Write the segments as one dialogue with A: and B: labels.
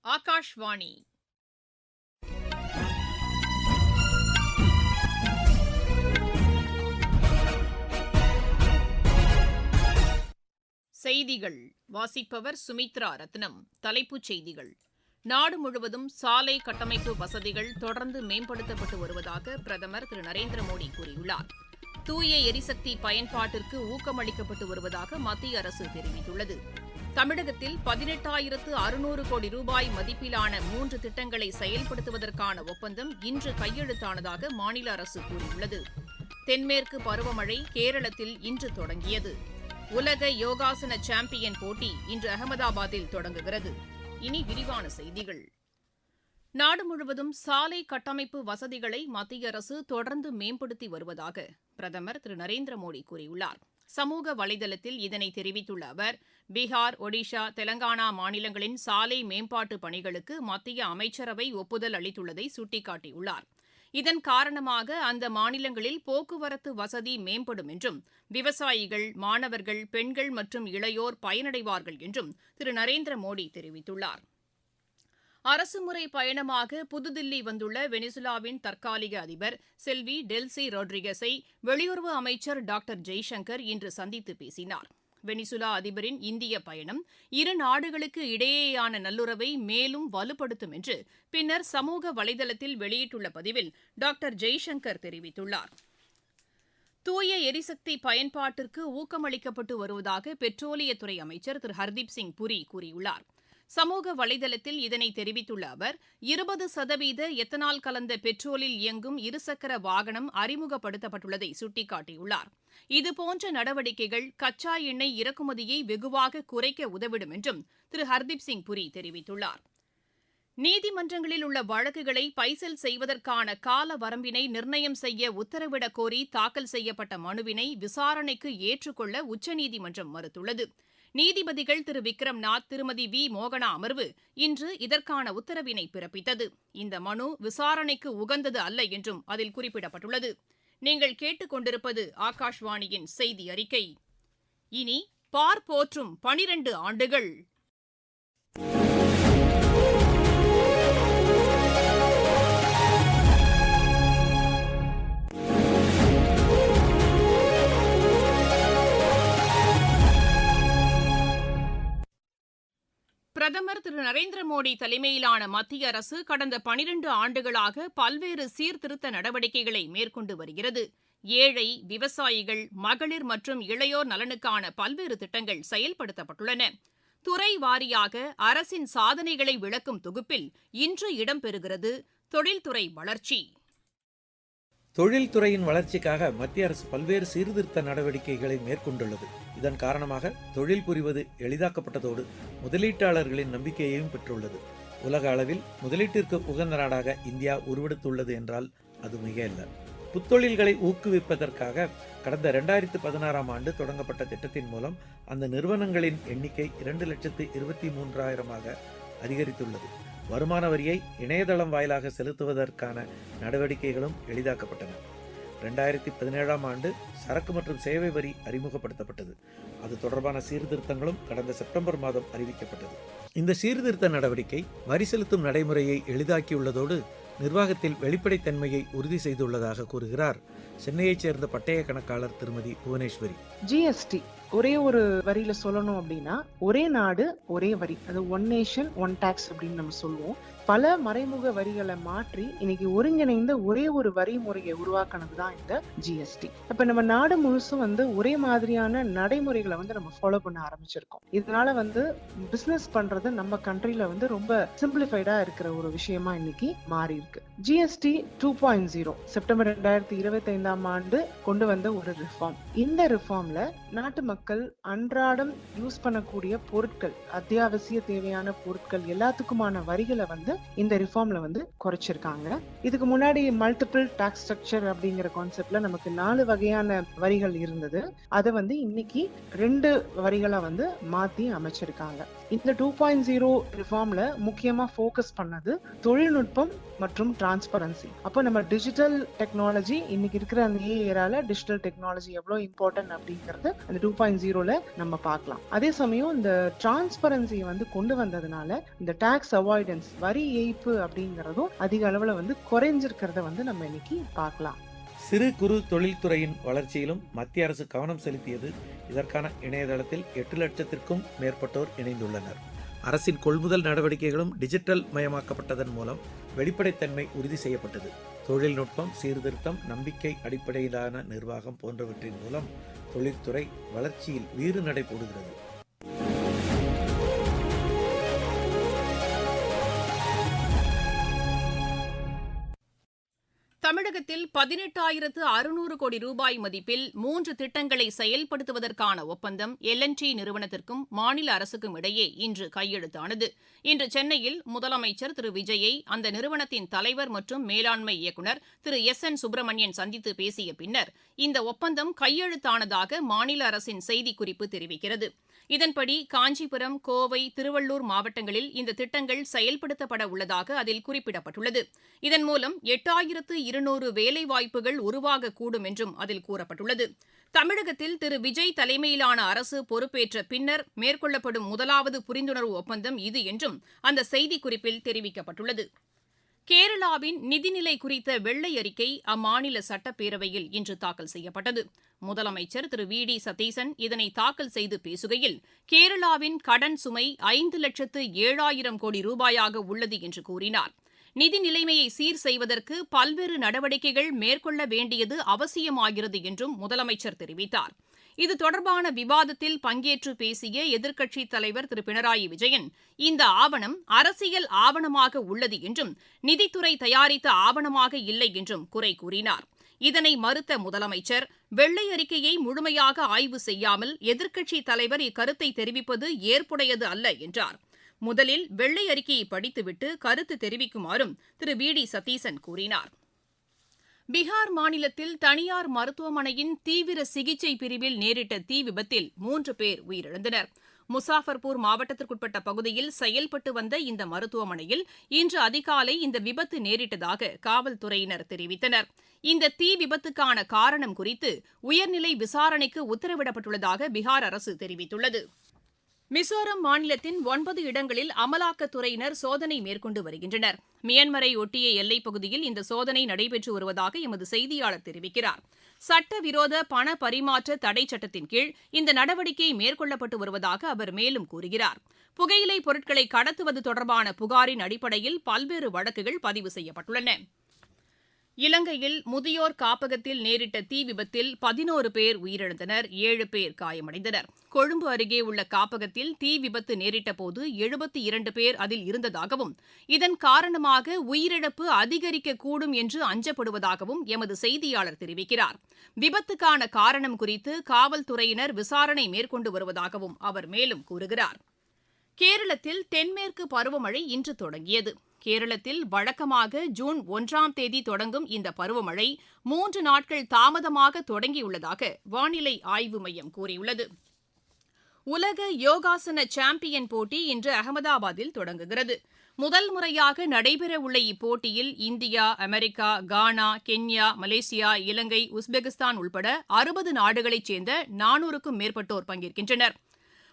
A: ஆகாஷ்வாணி. செய்திகள் வாசிப்பவர் சுமித்ரா ரத்னம். தலைப்புச் செய்திகள்: நாடு முழுவதும் சாலை கட்டமைப்பு வசதிகள் தொடர்ந்து மேம்படுத்தப்பட்டு வருவதாக பிரதமர் திரு நரேந்திர மோடி கூறியுள்ளார். தூய எரிசக்தி பயன்பாட்டிற்கு ஊக்கமளிக்கப்பட்டு வருவதாக மத்திய அரசு தெரிவித்துள்ளது. தமிழகத்தில் 18,600 கோடி ரூபாய் மதிப்பிலான 3 திட்டங்களை செயல்படுத்துவதற்கான ஒப்பந்தம் இன்று கையெழுத்தானதாக மாநில அரசு கூறியுள்ளது. தென்மேற்கு பருவமழை கேரளத்தில் இன்று தொடங்கியது. உலக யோகாசன சாம்பியன் போட்டி இன்று அகமதாபாத்தில் தொடங்குகிறது. இனி விரிவான செய்திகள். நாடு முழுவதும் சாலை கட்டமைப்பு வசதிகளை மத்திய அரசு தொடர்ந்து மேம்படுத்தி வருவதாக பிரதமர் திரு நரேந்திர மோடி கூறியுள்ளார். சமூக வலைதளத்தில் இதனை தெரிவித்துள்ள அவர், பீகார், ஒடிஷா, தெலங்கானா மாநிலங்களின் சாலை மேம்பாட்டு பணிகளுக்கு மத்திய அமைச்சரவை ஒப்புதல் அளித்துள்ளதை சுட்டிக்காட்டியுள்ளார். இதன் காரணமாக அந்த மாநிலங்களில் போக்குவரத்து வசதி மேம்படும் என்றும், விவசாயிகள், மாணவர்கள், பெண்கள் மற்றும் இளையோர் பயனடைவார்கள் என்றும் திரு நரேந்திர மோடி தெரிவித்துள்ளார். அரசுமுறை பயணமாக புதுதில்லி வந்துள்ள வெனிசுலாவின் தற்காலிக அதிபர் செல்வி டெல்சி ரோட்ரிகஸை வெளியுறவு அமைச்சர் டாக்டர் ஜெய்சங்கர் இன்று சந்தித்து பேசினார். வெனிசுலா அதிபரின் இந்திய பயணம் இரு நாடுகளுக்கு இடையேயான நல்லுறவை மேலும் வலுப்படுத்தும் என்று பின்னர் சமூக வலைதளத்தில் வெளியிட்டுள்ள பதிவில் டாக்டர் ஜெய்சங்கர் தெரிவித்துள்ளார். தூய எரிசக்தி பயன்பாட்டிற்கு ஊக்கமளிக்கப்பட்டு வருவதாக பெட்ரோலியத்துறை அமைச்சர் திரு ஹர்தீப் சிங் புரி கூறியுள்ளார். சமூக வலைதளத்தில் இதனை தெரிவித்துள்ள அவர், 20% எத்தனால் கலந்த பெட்ரோலில் இயங்கும் இருசக்கர வாகனம் அறிமுகப்படுத்தப்பட்டுள்ளதை சுட்டிக்காட்டியுள்ளார். இதுபோன்ற நடவடிக்கைகள் கச்சா எண்ணெய் இறக்குமதியை வெகுவாக குறைக்க உதவிடும் என்றும் திரு ஹர்தீப் சிங் புரி தெரிவித்துள்ளார். நீதிமன்றங்களில் உள்ள வழக்குகளை பைசல் செய்வதற்கான கால வரம்பினை நிர்ணயம் செய்ய உத்தரவிடக் கோரி தாக்கல் செய்யப்பட்ட மனுவினை விசாரணைக்கு ஏற்றுக்கொள்ள உச்சநீதிமன்றம் மறுத்துள்ளது. நீதிபதிகள் திரு விக்ரம்நாத், திருமதி வி மோகனா அமர்வு இன்று இதற்கான உத்தரவினை பிறப்பித்தது. இந்த மனு விசாரணைக்கு உகந்தது அல்ல என்றும் அதில் குறிப்பிடப்பட்டுள்ளது. நீங்கள் கேட்டுக்கொண்டிருப்பது ஆகாஷ்வாணியின் செய்தி அறிக்கை. இனி பார்ப்போற்றும் 12 ஆண்டுகள். பிரதமர் திரு நரேந்திர மோடி தலைமையிலான மத்திய அரசு கடந்த 12 ஆண்டுகளாக பல்வேறு சீர்திருத்த நடவடிக்கைகளை மேற்கொண்டு வருகிறது. ஏழை, விவசாயிகள், மகளிர் மற்றும் இளையோர் நலனுக்கான பல்வேறு திட்டங்கள் செயல்படுத்தப்பட்டுள்ளன. துறை வாரியாக அரசின் சாதனைகளை விளக்கும் தொகுப்பில் இன்று இடம்பெறுகிறது தொழில்துறை வளர்ச்சி.
B: தொழில்துறையின் வளர்ச்சிக்காக மத்திய அரசு பல்வேறு சீர்திருத்த நடவடிக்கைகளை மேற்கொண்டுள்ளது. இதன் காரணமாக தொழில் புரிவது எளிதாக்கப்பட்டதோடு முதலீட்டாளர்களின் நம்பிக்கையையும் பெற்றுள்ளது. உலக அளவில் முதலீட்டிற்கு உகந்த நாடாக இந்தியா உருவெடுத்துள்ளது என்றால் அது மிக அல்ல. புத்தொழில்களை ஊக்குவிப்பதற்காக கடந்த 2016ஆம் ஆண்டு தொடங்கப்பட்ட திட்டத்தின் மூலம் அந்த நிறுவனங்களின் எண்ணிக்கை 2,23,000 அதிகரித்துள்ளது. வருமான வரியை இணையதளம் வாயிலாக செலுத்துவதற்கான நடவடிக்கைகளும் எளிதாக்கப்பட்டன. 2017ஆம் ஆண்டு சரக்கு மற்றும் சேவை வரி அறிமுகப்படுத்தப்பட்டது. அது தொடர்பான சீர்திருத்தங்களும் கடந்த செப்டம்பர் மாதம் அறிவிக்கப்பட்டது. இந்த சீர்திருத்த நடவடிக்கை வரி செலுத்தும் நடைமுறையை எளிதாக்கியுள்ளதோடு நிர்வாகத்தில் வெளிப்படைத்தன்மையை உறுதி செய்துள்ளதாக கூறுகிறார் சென்னையைச் சேர்ந்த பட்டய கணக்காளர் திருமதி புவனேஸ்வரி.
C: ஜிஎஸ்டி ஒரே ஒரு வரியில சொல்லணும் அப்படின்னா, ஒரே நாடு ஒரே வரி, அது ஒன் நேஷன் ஒன் டாக்ஸ் அப்படின்னு நம்ம சொல்லுவோம். பல மறைமுக வரிகளை மாற்றி இன்னைக்கு ஒருங்கிணைந்த ஒரே ஒரு வரி முறையை உருவாக்குனதுதான் இந்த ஜிஎஸ்டி. இப்ப நம்ம நாடு முழுசும் ஒரே மாதிரியான நடைமுறைகளை நம்ம ஃபாலோ பண்ண ஆரம்பிச்சிருக்கோம். இதனால பிசினஸ் பண்றது நம்ம கண்ட்ரில ரொம்ப சிம்பிளிஃபைடா இருக்கிற ஒரு விஷயமா இன்னைக்கு மாறி இருக்கு. ஜிஎஸ்டி 2.0 செப்டம்பர் 2025ஆம் ஆண்டு கொண்டு வந்த ஒரு ரிஃபார்ம். இந்த ரிஃபார்ம்ல நாட்டு மக்கள் அன்றாடம் யூஸ் பண்ணக்கூடிய பொருட்கள், அத்தியாவசிய தேவையான பொருட்கள் எல்லாத்துக்குமான வரிகளை இந்த ரிஃபார்ம்ல குறைச்சிருக்காங்க. இதுக்கு முன்னாடி மல்டிபிள் டாக்ஸ் ஸ்ட்ரக்சர் அப்படிங்கிற கான்செப்ட்ல நமக்கு 4 வகையான வரிகள் இருந்தது. அதை இன்னைக்கு 2 வரிகளா மாத்தி அமைச்சிருக்காங்க. இந்த 2.0 ரிஃபார்ம்ல முக்கியமா ஃபோக்கஸ் பண்ணது தொழில்நுட்பம் மற்றும் டிரான்ஸ்பரன்சி. அப்போ நம்ம டிஜிட்டல் டெக்னாலஜி இன்னைக்கு இருக்கிற அந்த ஏரால டிஜிட்டல் டெக்னாலஜி எவ்வளவு இம்பார்ட்டன்ட் அப்படிங்கறது அந்த 2.0ல நம்ம பார்க்கலாம். அதே சமயம் இந்த டிரான்ஸ்பரன்சியை கொண்டு வந்ததுனால இந்த டாக்ஸ் அவாய்டன்ஸ், வரி ஏய்ப்பு அப்படிங்கறதும் அதிக அளவுல குறைஞ்சிருக்கிறத நம்ம இன்னைக்கு பார்க்கலாம்.
B: சிறு குறு தொழில்துறையின் வளர்ச்சியிலும் மத்திய அரசு கவனம் செலுத்தியது. இதற்கான இணையதளத்தில் 8 லட்சத்திற்கும் மேற்பட்டோர் இணைந்துள்ளனர். அரசின் கொள்முதல் நடவடிக்கைகளும் டிஜிட்டல் மயமாக்கப்பட்டதன் மூலம் வெளிப்படைத்தன்மை உறுதி செய்யப்பட்டது. தொழில்நுட்பம், சீர்திருத்தம், நம்பிக்கை அடிப்படையிலான நிர்வாகம் போன்றவற்றின் மூலம் தொழில்துறை வளர்ச்சியில் வீறு நடை போடுகிறது.
A: தமிழகத்தில் 18,600 கோடி ரூபாய் மதிப்பில் 3 திட்டங்களை செயல்படுத்துவதற்கான ஒப்பந்தம் L&T நிறுவனத்திற்கும் மாநில அரசுக்கும் இடையே இன்று கையெழுத்தானது. இன்று சென்னையில் முதலமைச்சர் திரு விஜயை அந்த நிறுவனத்தின் தலைவர் மற்றும் மேலாண்மை இயக்குநர் திரு SN சுப்பிரமணியன் சந்தித்து பேசிய பின்னர் இந்த ஒப்பந்தம் கையெழுத்தானதாக மாநில அரசின் செய்திக்குறிப்பு தெரிவிக்கிறது. இதன்படி காஞ்சிபுரம், கோவை, திருவள்ளூர் மாவட்டங்களில் இந்த திட்டங்கள் செயல்படுத்தப்பட உள்ளதாக அதில் குறிப்பிடப்பட்டுள்ளது. இதன் மூலம் 8,200 வேலைவாய்ப்புகள் உருவாகக்கூடும் என்றும் அதில் கூறப்பட்டுள்ளது. தமிழகத்தில் திரு விஜய் தலைமையிலான அரசு பொறுப்பேற்ற பின்னர் மேற்கொள்ளப்படும் முதலாவது புரிந்துணர்வு ஒப்பந்தம் இது என்றும் அந்த செய்திக்குறிப்பில் தெரிவிக்கப்பட்டுள்ளது. கேரளாவின் நிதிநிலை குறித்த வெள்ளை அறிக்கை அம்மாநில சட்டப்பேரவையில் இன்று தாக்கல் செய்யப்பட்டது. முதலமைச்சர் திரு V.D. சதீசன் இதனை தாக்கல் செய்து பேசுகையில், கேரளாவின் கடன் சுமை 5,07,000 கோடி ரூபாயாக உள்ளது என்று கூறினார். நிதி நிலைமையை சீர் செய்வதற்கு பல்வேறு நடவடிக்கைகள் மேற்கொள்ள வேண்டியது அவசியமாகிறது என்றும் முதலமைச்சர் தெரிவித்தார். இது தொடர்பான விவாதத்தில் பங்கேற்று பேசிய எதிர்க்கட்சித் தலைவர் திரு பினராயி விஜயன், இந்த ஆவணம் அரசியல் ஆவணமாக உள்ளது என்றும் நிதித்துறை தயாரித்த ஆவணமாக இல்லை என்றும் குறை கூறினார். இதனை மறுத்த முதலமைச்சர், வெள்ளை அறிக்கையை முழுமையாக ஆய்வு செய்யாமல் எதிர்க்கட்சித் தலைவர் இக்கருத்தை தெரிவிப்பது ஏற்புடையது அல்ல என்றார். முதலில் வெள்ளை அறிக்கையை படித்துவிட்டு கருத்து தெரிவிக்குமாறும் திரு V.D. சதீசன் கூறினார். பீகார் மாநிலத்தில் தனியார் மருத்துவமனையின் தீவிர சிகிச்சை பிரிவில் நேரிட்ட தீ விபத்தில் 3 பேர் உயிரிழந்தனர். முசாஃபர்பூர் மாவட்டத்திற்குட்பட்ட பகுதியில் செயல்பட்டு வந்த இந்த மருத்துவமனையில் இன்று அதிகாலை இந்த விபத்து நேரிட்டதாக காவல்துறையினர் தெரிவித்தனர். இந்த தீ விபத்துக்கான காரணம் குறித்து உயர்நிலை விசாரணைக்கு உத்தரவிடப்பட்டுள்ளதாக பீகார் அரசு தெரிவித்துள்ளது. மிசோரம் மாநிலத்தின் 9 இடங்களில் அமலாக்கத்துறையினர் சோதனை மேற்கொண்டு வருகின்றனர். மியான்மரை ஒட்டிய எல்லைப் பகுதியில் இந்த சோதனை நடைபெற்று வருவதாக எமது செய்தியாளர் தெரிவிக்கிறார். சட்டவிரோத பண பரிமாற்ற தடை சட்டத்தின் கீழ் இந்த நடவடிக்கை மேற்கொள்ளப்பட்டு வருவதாக அவர் மேலும் கூறுகிறார். புகையிலை பொருட்களை கடத்துவது தொடர்பான புகாரின் அடிப்படையில் பல்வேறு வழக்குகள் பதிவு செய்யப்பட்டுள்ளன. இலங்கையில் முதியோர் காப்பகத்தில் நேரிட்ட தீ விபத்தில் 11 பேர் உயிரிழந்தனர், 7 பேர் காயமடைந்தனர். கொழும்பு அருகே உள்ள காப்பகத்தில் தீ விபத்து நேரிட்டபோது 72 பேர் அதில் இருந்ததாகவும் இதன் காரணமாக உயிரிழப்பு அதிகரிக்கக்கூடும் என்று அஞ்சப்படுவதாகவும் எமது செய்தியாளர் தெரிவிக்கிறார். விபத்துக்கான காரணம் குறித்து காவல்துறையினர் விசாரணை மேற்கொண்டு வருவதாகவும் அவர் மேலும் கூறுகிறார். கேரளத்தில் தென்மேற்கு பருவமழை இன்று தொடங்கியது. கேரளத்தில் வழக்கமாக ஜூன் 1ஆம் தேதி தொடங்கும் இந்த பருவமழை 3 நாட்கள் தாமதமாக தொடங்கியுள்ளதாக வானிலை ஆய்வு மையம் கூறியுள்ளது. உலக யோகாசன சாம்பியன் போட்டி இன்று அகமதாபாத்தில் தொடங்குகிறது. முதல் முறையாக நடைபெறவுள்ள இப்போட்டியில் இந்தியா, அமெரிக்கா, கானா, கென்யா, மலேசியா, இலங்கை, உஸ்பெகிஸ்தான் உள்பட 60 நாடுகளைச் சேர்ந்த 400க்கும் மேற்பட்டோர் பங்கேற்கின்றனர்.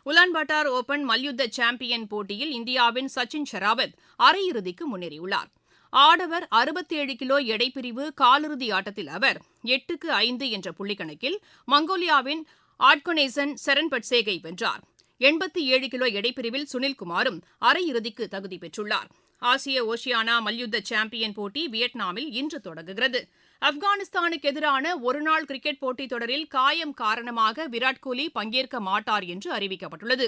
A: உலான்பாட்டார் ஓபன் மல்யுத்த சாம்பியன் போட்டியில் இந்தியாவின் சச்சின் ஷெராவத் அரையிறுதிக்கு முன்னேறியுள்ளார். ஆடவர் 67 கிலோ எடைப்பிரிவு காலிறுதி ஆட்டத்தில் அவர் 8-5 என்ற புள்ளிக்கணக்கில் மங்கோலியாவின் ஆட்கொனேசன் செரன்பட்சேகை வென்றார். 87 கிலோ எடைப்பிரிவில் சுனில்குமாரும் அரையிறுதிக்கு தகுதி பெற்றுள்ளார். ஆசிய ஓஷியானா மல்யுத்த சாம்பியன் போட்டி வியட்நாமில் இன்று தொடங்குகிறது. ஆப்கானிஸ்தானுக்கு எதிரான ஒருநாள் கிரிக்கெட் போட்டித் தொடரில் காயம் காரணமாக விராட் கோலி பங்கேற்க மாட்டார் என்று அறிவிக்கப்பட்டுள்ளது.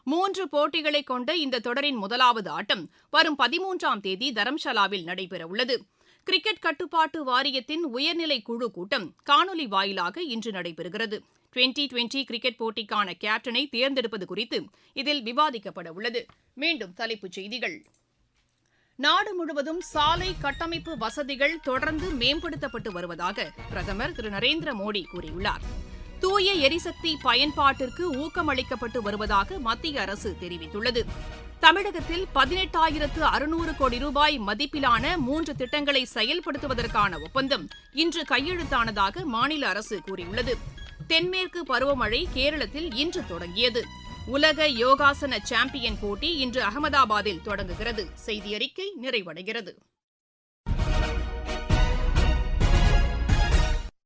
A: 3 போட்டிகளை கொண்ட இந்த தொடரின் முதலாவது ஆட்டம் வரும் 13ஆம் தேதி தரம்ஷாலாவில் நடைபெறவுள்ளது. கிரிக்கெட் கட்டுப்பாட்டு வாரியத்தின் உயர்நிலை குழு கூட்டம் காணொலி வாயிலாக இன்று நடைபெறுகிறது. 2020 கிரிக்கெட் போட்டிக்கான கேப்டனை தேர்ந்தெடுப்பது குறித்து இதில் விவாதிக்கப்பட உள்ளது. மீண்டும் தலைப்புச் செய்திகள். நாடு முழுவதும் சாலை கட்டமைப்பு வசதிகள் தொடர்ந்து மேம்படுத்தப்பட்டு வருவதாக பிரதமர் திரு நரேந்திர மோடி கூறியுள்ளார். தூய எரிசக்தி பயன்பாட்டிற்கு ஊக்கமளிக்கப்பட்டு வருவதாக மத்திய அரசு தெரிவித்துள்ளது. தமிழகத்தில் 18,600 கோடி ரூபாய் மதிப்பிலான 3 திட்டங்களை செயல்படுத்துவதற்கான ஒப்பந்தம் இன்று கையெழுத்தானதாக மாநில அரசு கூறியுள்ளது. தென்மேற்கு பருவமழை கேரளத்தில் இன்று தொடங்கியது. உலக யோகாசன சாம்பியன் போட்டி இன்று அகமதாபாத்தில் தொடங்குகிறது. செய்தியறிக்கை நிறைவடைகிறது.